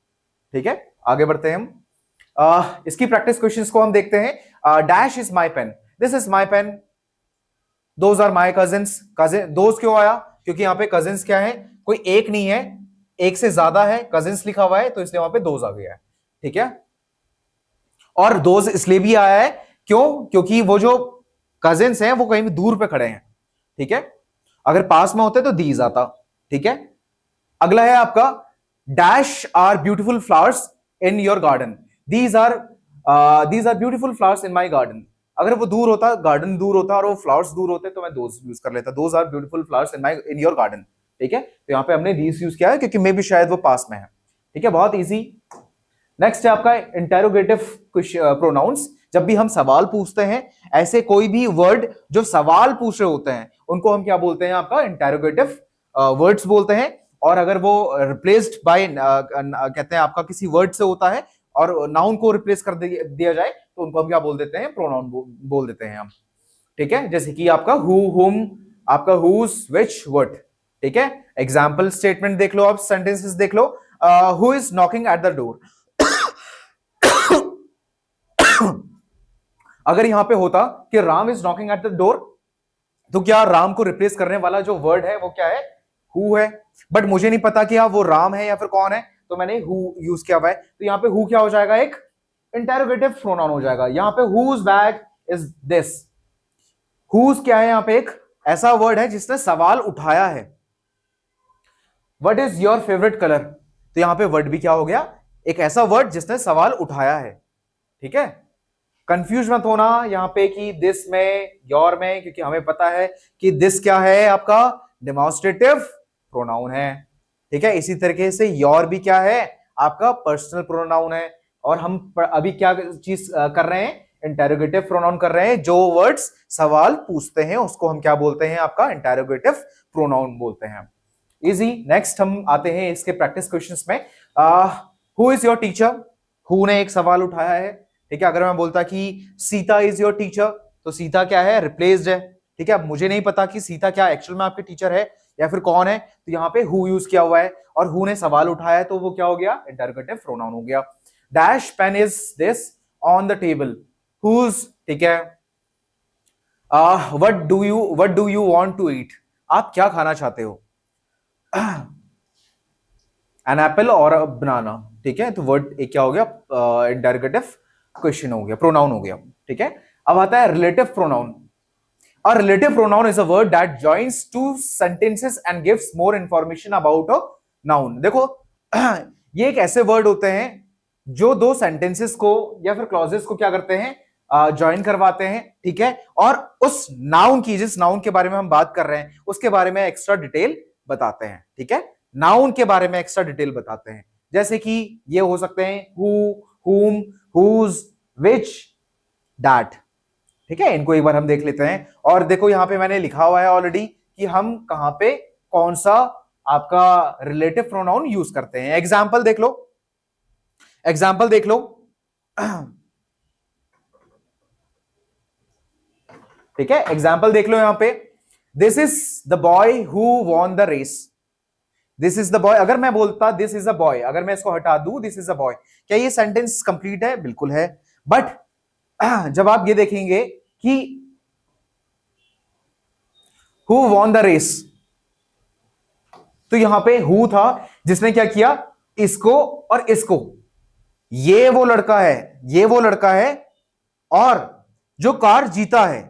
ठीक है, आगे बढ़ते हैं हम। इसकी प्रैक्टिस क्वेश्चंस को हम देखते हैं। Dash is my pen, this is my pen, those are my cousins. Cousin, those क्यों आया, क्योंकि यहाँ पे कजिन्स क्या है, कोई एक नहीं है, एक से ज्यादा है, कजिन्स लिखा हुआ है, तो इसलिए वहां पे दोज आ गया है। ठीक है, और दोज इसलिए भी आया है, क्यों, क्योंकि वो जो कजिन्स हैं वो कहीं भी दूर पे खड़े हैं। ठीक है, अगर पास में होते तो दीज आता। ठीक है, अगला है आपका dash are beautiful flowers in your garden, these are beautiful flowers in my garden. अगर वो दूर होता, गार्डन दूर होता और वो फ्लावर्स दूर होते तो मैं दोज यूज कर लेता, those are beautiful flowers in your garden. ठीक है, तो यहाँ पे हमने दीज यूज किया है क्योंकि मे भी शायद वो पास में है। ठीक है, बहुत इजी। नेक्स्ट है आपका इंटेरोगेटिव प्रोनाउंस। जब भी हम सवाल पूछते हैं, ऐसे कोई भी वर्ड जो सवाल पूछ रहे होते हैं उनको हम क्या बोलते हैं, आपका इंटेरोगेटिव वर्ड्स बोलते हैं। और अगर वो रिप्लेस्ड बाय कहते हैं आपका किसी वर्ड से होता है और नाउन को रिप्लेस कर दिया जाए तो उनको हम क्या बोल देते हैं, प्रोनाउन बोल देते हैं हम। ठीक है, जैसे कि आपका हु, हुम, आपका हुज, व्हिच, व्हाट। ठीक है, एग्जांपल स्टेटमेंट देख लो आप, सेंटेंसेस देख लो। Who is knocking at the door. अगर यहां पे होता कि Ram is knocking at the door, तो क्या राम को रिप्लेस करने वाला जो वर्ड है वो क्या है, हु है। बट मुझे नहीं पता कि आप वो राम है या फिर कौन है, तो मैंने हु यूज किया हुआ है, तो यहां पे हु क्या हो जाएगा, एक इंटेरोगेटिव प्रोनाउन हो जाएगा। यहां पे whose bag is this, whose क्या है, यहां पे एक ऐसा वर्ड है जिसने सवाल उठाया है। What is your favourite colour, तो यहां पे वर्ड भी क्या हो गया, एक ऐसा वर्ड जिसने सवाल उठाया है। ठीक है, कंफ्यूज मत होना यहां पे कि दिस में, योर में, क्योंकि हमें पता है कि दिस क्या है, आपका डेमोन्स्ट्रेटिव प्रोनाउन है। ठीक है, इसी तरीके से योर भी क्या है, आपका पर्सनल प्रोनाउन है। और हम अभी क्या चीज कर रहे हैं, इंटेरोगेटिव प्रोनाउन कर रहे हैं। जो वर्ड्स सवाल पूछते हैं उसको हम क्या बोलते हैं, आपका इंटेरोगेटिव प्रोनाउन बोलते हैं। इजी। नेक्स्ट हम आते हैं इसके प्रैक्टिस क्वेश्चंस में। Who is your teacher, who ने एक सवाल उठाया है। ठीक है, अगर मैं बोलता कि सीता इज योर टीचर, तो सीता क्या है, रिप्लेस्ड है। ठीक है, अब मुझे नहीं पता कि सीता क्या एक्चुअल में आपके टीचर है या फिर कौन है, तो यहाँ पे हु यूज किया हुआ है और हु ने सवाल उठाया है, तो वो क्या हो गया, इंटरोगेटिव प्रोनाउन हो गया। Dash pen is this on the table, whose. ठीक है, what do you want to eat, आप क्या खाना चाहते हो। एन एप्पल और अ बनाना, ठीक है। तो वर्ड एक क्या हो गया, इंटरोगेटिव क्वेश्चन हो गया, प्रोनाउन हो गया, ठीक है। अब आता है relative pronoun. A relative pronoun is a word that joins two sentences and gives more information about a noun। देखो ये एक ऐसे वर्ड होते हैं जो दो सेंटेंसेस को या फिर क्लॉजेस को क्या करते हैं, ज्वाइन करवाते हैं, ठीक है। और उस नाउन की, जिस नाउन के बारे में हम बात कर रहे हैं उसके बारे में एक्स्ट्रा डिटेल बताते हैं, ठीक है। नाउन के बारे में एक्स्ट्रा डिटेल बताते हैं, जैसे कि ये हो सकते हैं who, whom, whose, which, that, ठीक है। इनको एक बार हम देख लेते हैं। और देखो यहां पे मैंने लिखा हुआ है ऑलरेडी कि हम कहां पे कौन सा आपका रिलेटिव प्रोनाउन यूज करते हैं। एग्जाम्पल देख लो, एग्जाम्पल देख लो, ठीक है। एग्जाम्पल देख लो यहां पे, this is the boy who won the race. This is the boy, अगर मैं बोलता दिस इज अ बॉय, अगर मैं इसको हटा दूं दिस इज अ बॉय, क्या ये सेंटेंस कंप्लीट है? बिल्कुल है। बट जब आप ये देखेंगे कि हु वॉन द रेस, तो यहां पे हु था जिसने क्या किया, इसको और इसको, ये वो लड़का है, ये वो लड़का है, और जो कार जीता है,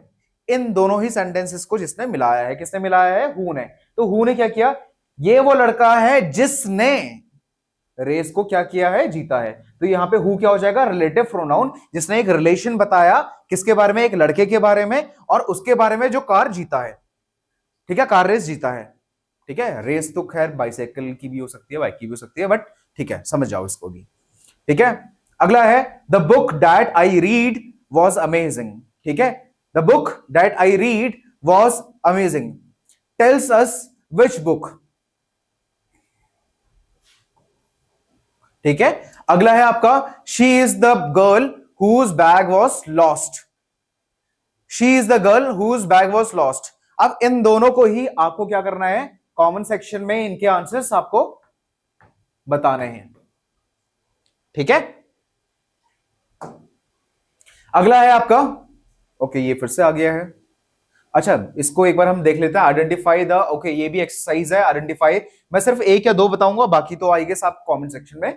इन दोनों ही सेंटेंसेस को जिसने मिलाया है, किसने मिलाया है? हु ने। तो हु ने क्या किया, ये वो लड़का है जिसने रेस को क्या किया है, जीता है। तो यहां पे हु क्या हो जाएगा, रिलेटिव प्रोनाउन, जिसने एक रिलेशन बताया किसके बारे में, एक लड़के के बारे में और उसके बारे में जो कार जीता है, ठीक है, कार रेस जीता है, ठीक है। रेस तो खैर बाइसाइकिल की भी हो सकती है, बाइक की भी हो सकती है, बट ठीक है, समझ जाओ इसको भी, ठीक है। अगला है the book that I read was amazing, ठीक है। The book that I read was amazing tells us which book, ठीक है। अगला है आपका she is the girl whose bag was lost, she is the girl whose bag was lost. अब इन दोनों को ही आपको क्या करना है, कॉमन सेक्शन में इनके आंसर्स आपको बताने हैं, ठीक है। अगला है आपका, ओके ये फिर से आ गया है, अच्छा इसको एक बार हम देख लेते हैं। आइडेंटिफाई द, ओके ये भी एक्सरसाइज है, आइडेंटिफाई। मैं सिर्फ एक या दो बताऊंगा, बाकी तो आई गेस आप कमेंट सेक्शन में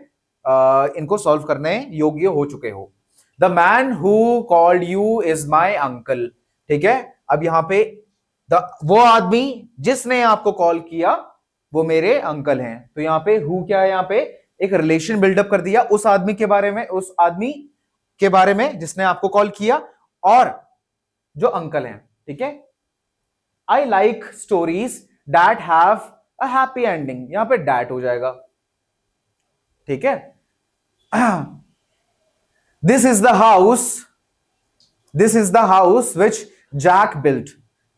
इनको सॉल्व करने योग्य हो चुके हो। The man who called you is my uncle, ठीक है। अब यहां पे वो आदमी जिसने आपको कॉल किया वो मेरे अंकल हैं। तो यहां पे हु क्या है, यहां पे एक रिलेशन बिल्डअप कर दिया उस आदमी के बारे में, उस आदमी के बारे में जिसने आपको कॉल किया और जो अंकल हैं, ठीक है। I like stories that have a happy ending, यहां पे डैट हो जाएगा, ठीक है। This is the house, this is the house which Jack built,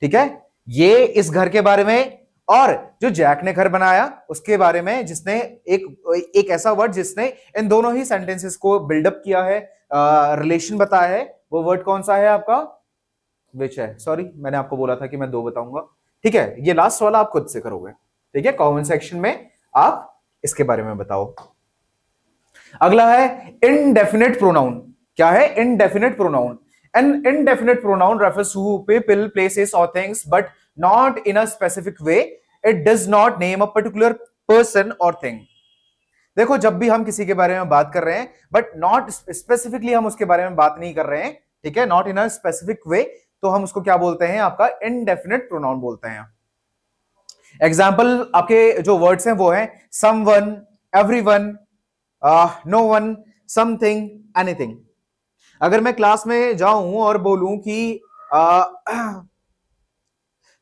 ठीक है। ये इस घर के बारे में और जो जैक ने घर बनाया उसके बारे में, जिसने एक ऐसा वर्ड जिसने इन दोनों ही सेंटेंसेस को बिल्डअप किया है, रिलेशन बताया है, वो वर्ड कौन सा है आपका, विच है। सॉरी मैंने आपको बोला था कि मैं दो बताऊंगा, ठीक है। ये लास्ट वाला आप खुद से करोगे, ठीक है। कमेंट सेक्शन में आप इसके बारे में बताओ। अगला है इनडेफिनेट प्रोनाउन। क्या है indefinite pronoun? An indefinite pronoun refers to people, places or things but not in a specific way. It does not name a particular person or thing. देखो जब भी हम किसी के बारे में बात कर रहे हैं बट नॉट स्पेसिफिकली हम उसके बारे में बात नहीं कर रहे हैं, ठीक है, not in a specific way, तो हम उसको क्या बोलते हैं, आपका इनडेफिनेट प्रोनाउन बोलते हैं। एग्जाम्पल आपके जो वर्ड्स हैं वो है someone, everyone, no one, something, anything. अगर मैं क्लास में जाऊं और बोलूं कि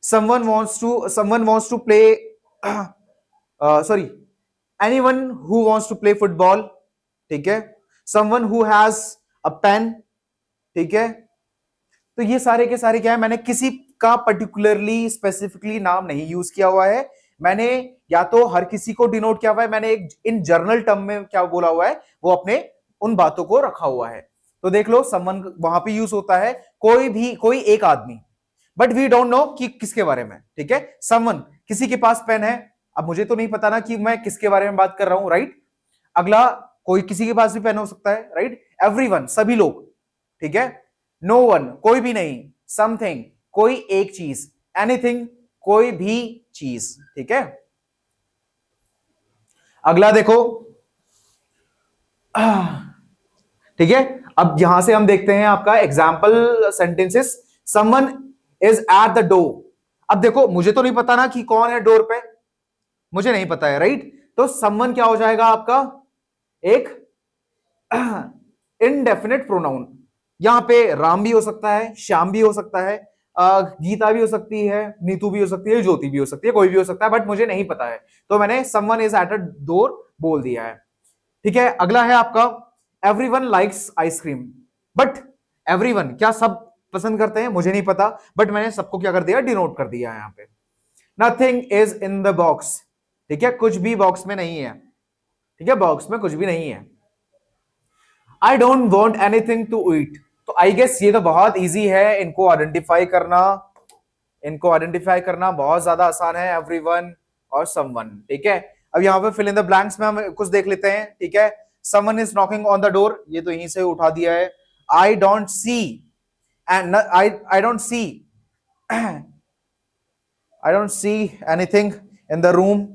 someone wants to play sorry anyone who wants to play football, ठीक है, someone who has a pen, ठीक है। तो ये सारे के सारे क्या है, मैंने किसी का पर्टिकुलरली स्पेसिफिकली नाम नहीं यूज किया हुआ है, मैंने या तो हर किसी को डिनोट किया हुआ है, मैंने एक इन जर्नल टर्म में क्या बोला हुआ है, वो अपने उन बातों को रखा हुआ है। तो देख लो समवन वहां पे यूज होता है कोई एक आदमी, बट वी डोंट नो कि किसके बारे में, ठीक है। समवन किसी के पास पेन है, अब मुझे तो नहीं पता ना कि मैं किसके बारे में बात कर रहा हूं, राइट। अगला कोई किसी के पास भी पेन हो सकता है, राइट। एवरीवन सभी लोग, ठीक है। नो वन कोई भी नहीं, समथिंग कोई एक चीज, एनीथिंग कोई भी चीज, ठीक है। अगला देखो, ठीक है। अब यहां से हम देखते हैं आपका example sentences. Someone is eight the door. अब देखो मुझे तो नहीं पता ना कि कौन है डोर पे, मुझे नहीं पता है, राइट। तो समवन क्या हो जाएगा आपका, एक इनडेफिनेट प्रोनाउन। यहां पे राम भी हो सकता है, श्याम भी हो सकता है, गीता भी हो सकती है, नीतू भी हो सकती है, ज्योति भी हो सकती है, कोई भी हो सकता है, बट मुझे नहीं पता है, तो मैंने someone is at a door बोल दिया है। ठीक है। अगला है आपका everyone likes ice cream. But everyone क्या सब पसंद करते हैं, मुझे नहीं पता, बट मैंने सबको क्या कर दिया, डिनोट कर दिया है यहां पे। Nothing is in the box. ठीक है, कुछ भी बॉक्स में नहीं है। ठीक है, बॉक्स में कुछ भी नहीं है। I don't want anything to eat. तो आई गेस ये तो बहुत ईजी है, इनको आइडेंटिफाई करना, इनको आइडेंटिफाई करना बहुत ज्यादा आसान है, एवरीवन और समवन। ठीक है। अब यहाँ पे फिल इन द ब्लैंक्स में हम कुछ देख लेते हैं। ठीक है, someone is knocking on the door, ये तो यहीं से उठा दिया है। I don't see and I don't see I don't see anything in the room.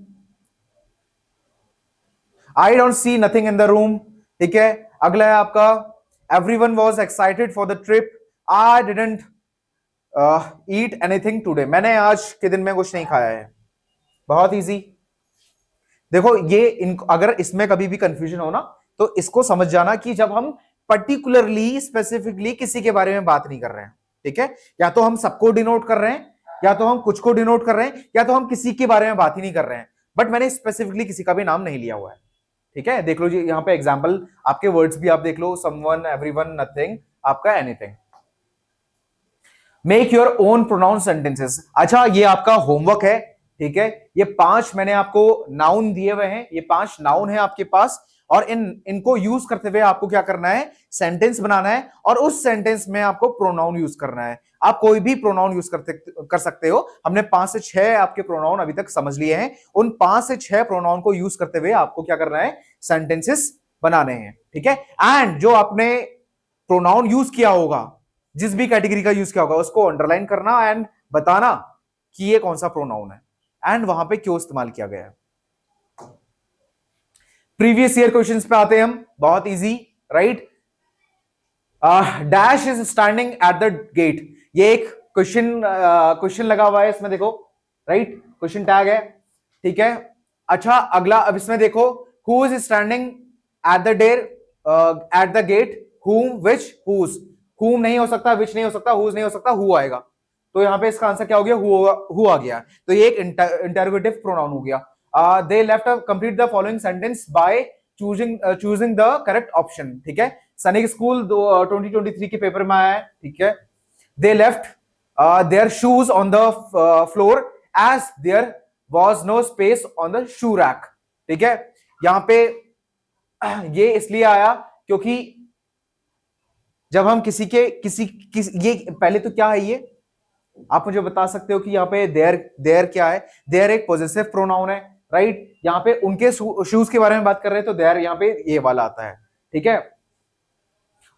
I don't see nothing in the room. ठीक है। अगला है आपका everyone was excited for the trip. I didn't eat anything today. मैंने आज के दिन में कुछ नहीं खाया है। बहुत इजी। देखो ये अगर इसमें कभी भी कंफ्यूजन हो ना, तो इसको समझ जाना कि जब हम पर्टिकुलरली स्पेसिफिकली किसी के बारे में बात नहीं कर रहे हैं, ठीक है, या तो हम सबको डिनोट कर रहे हैं, या तो हम कुछ को डिनोट कर रहे हैं, या तो हम किसी के बारे में बात ही नहीं कर रहे हैं, बट मैंने स्पेसिफिकली किसी का भी नाम नहीं लिया हुआ है। ठीक है, देख लो जी यहाँ पे एग्जाम्पल, आपके वर्ड्स भी आप देख लो, समवन, एवरीवन, नथिंग, आपका anything. Make your own pronoun sentences. अच्छा ये आपका होमवर्क है। ठीक है, ये 5 मैंने आपको नाउन दिए हुए हैं, ये 5 नाउन है आपके पास, और इनको यूज करते हुए आपको क्या करना है, सेंटेंस बनाना है, और उस सेंटेंस में आपको प्रोनाउन यूज करना है। आप कोई भी प्रोनाउन यूज कर सकते हो। हमने 5 से 6 आपके प्रोनाउन अभी तक समझ लिए हैं। उन 5 से 6 प्रोनाउन को यूज करते हुए आपको क्या करना है, सेंटेंसेस बनाने हैं। ठीक है, एंड जो आपने प्रोनाउन यूज किया होगा, जिस भी कैटेगरी का यूज किया होगा, उसको अंडरलाइन करना एंड बताना कि ये कौन सा प्रोनाउन है एंड वहां पे क्यों इस्तेमाल किया गया है। प्रीवियस ईयर क्वेश्चंस पे आते हैं हम, बहुत easy, right. Dash is standing at the gate. ये एक क्वेश्चन लगा हुआ है इसमें, देखो, राइट, क्वेश्चन टैग है। ठीक है। अच्छा अगला, अब इसमें देखो, who is standing at the gate, whom, which, whose। whom नहीं हो सकता, which नहीं हो सकता, whose नहीं हो सकता, who आएगा। तो यहां पे इसका आंसर क्या हो गया, who आ गया। तो ये एक इंटरोगेटिव प्रोनाउन हो गया। They left complete the following sentence by choosing the correct option. ठीक है, सैनिक स्कूल 2023 के पेपर में आया है। ठीक है, they left their shoes on the floor as there was no space on the shoe rack. ठीक है, यहां पे ये इसलिए आया क्योंकि जब हम किसी ये पहले तो क्या है, ये आप मुझे बता सकते हो कि यहाँ पे देयर क्या है। देयर एक पॉजेसिव प्रोनाउन है, राइट। यहाँ पे उनके शूज के बारे में बात कर रहे हैं, तो देयर यहाँ पे ये वाला आता है। ठीक है,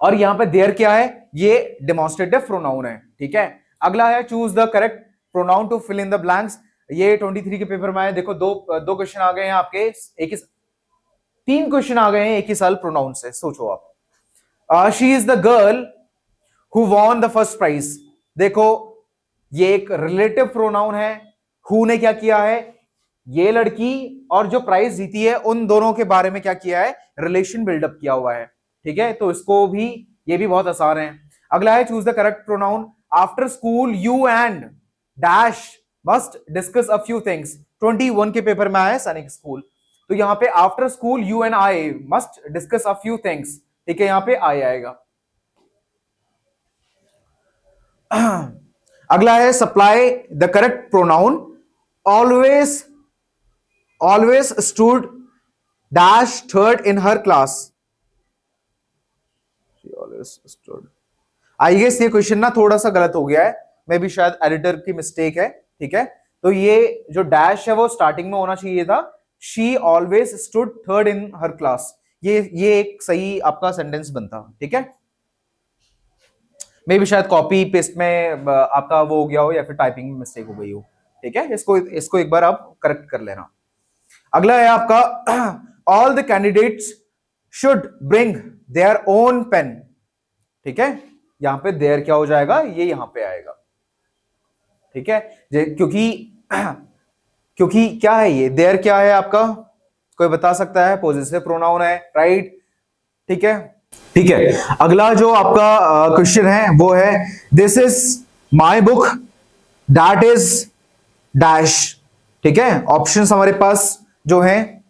और यहाँ पे देयर क्या है, ये डेमोन्स्ट्रेटिव प्रोनाउन है। ठीक है, अगला है choose the correct pronoun to fill in the blanks. ये 23 के पेपर में आए। देखो दो क्वेश्चन आ गए हैं आपके, 3 क्वेश्चन आ गए हैं एक ही साल प्रोनाउन से। सोचो आप, she is the girl who won the first prize. देखो ये एक रिलेटिव प्रोनाउन है। हु ने क्या किया है, ये लड़की और जो प्राइज जीती है उन दोनों के बारे में क्या किया है, रिलेशन बिल्डअप किया हुआ है। ठीक है, तो इसको भी, ये भी बहुत आसान है। अगला है choose the correct pronoun. After school you and dash must discuss a few things. 21 के पेपर में आया है सैनिक स्कूल। तो यहां पे after school you and I must discuss a few things. ठीक है, यहां पे आई आएगा। अगला है supply the correct pronoun. Always stood dash third in her class. I guess ये क्वेश्चन ना थोड़ा सा गलत हो गया है, मे भी शायद एडिटर की मिस्टेक है। ठीक है, तो ये जो डैश है वो स्टार्टिंग में होना चाहिए था। She always stood third in her class, ये एक सही आपका सेंटेंस बनता। ठीक है, मे भी शायद कॉपी पेस्ट में आपका वो हो गया हो, या फिर टाइपिंग में मिस्टेक हो गई हो। ठीक है, इसको एक बार आप करेक्ट कर लेना। अगला है आपका all the candidates should bring their own pen. ठीक है, यहां पे देयर क्या हो जाएगा, ये यहां पे आएगा। ठीक है, क्योंकि क्योंकि क्या है ये देयर, क्या है आपका, कोई बता सकता है? पॉजेसिव प्रोनाउन है, राइट। ठीक है, ठीक है। अगला जो आपका क्वेश्चन है वो है this is my book that is dash. ठीक है, ऑप्शंस हमारे पास जो हैं,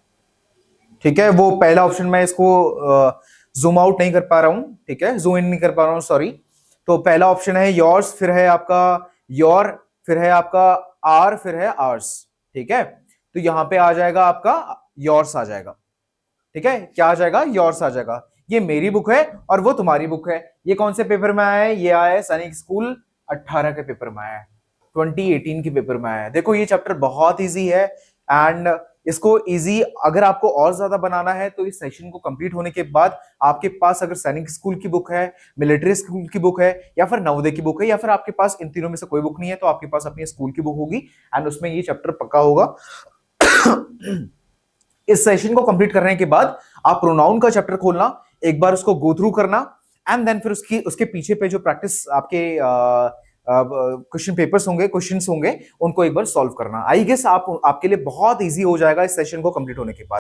ठीक है, वो पहला ऑप्शन मैं इसको जूम आउट नहीं कर पा रहा हूं, ठीक है, जूम इन नहीं कर पा रहा हूं, सॉरी। तो पहला ऑप्शन है योर्स, फिर है आपका योर, फिर है आपका आर, फिर है आर्स। ठीक है, तो यहां पे आ जाएगा आपका योर्स आ जाएगा। ठीक है, क्या आ जाएगा, योर्स आ जाएगा। ये मेरी बुक है और वो तुम्हारी बुक है। ये कौन से पेपर में आया है? ये आया है सैनिक स्कूल 18 के पेपर में आया है, 2018 के पेपर में आया है। देखो ये चैप्टर बहुत इजी है एंड इसको इजी अगर आपको और ज्यादा बनाना है तो इस सेशन को कंप्लीट होने के बाद आपके पास अगर सैनिक स्कूल की बुक है, मिलिट्री स्कूल की बुक है, या फिर नवोदय की बुक है, या फिर आपके पास इन तीनों में से कोई बुक नहीं है, तो आपके पास अपनी स्कूल की बुक होगी एंड उसमें ये चैप्टर पक्का होगा। इस सेशन को कंप्लीट करने के बाद आप प्रोनाउन का चैप्टर खोलना, एक बार उसको गो थ्रू करना एंड देन फिर उसके पीछे पे जो प्रैक्टिस आपके क्वेश्चन पेपर्स होंगे, क्वेश्चंस होंगे, उनको एक बार सॉल्व करना। आई गेस आपके लिए बहुत इजी हो जाएगा इस सेशन को कंप्लीट होने के बाद।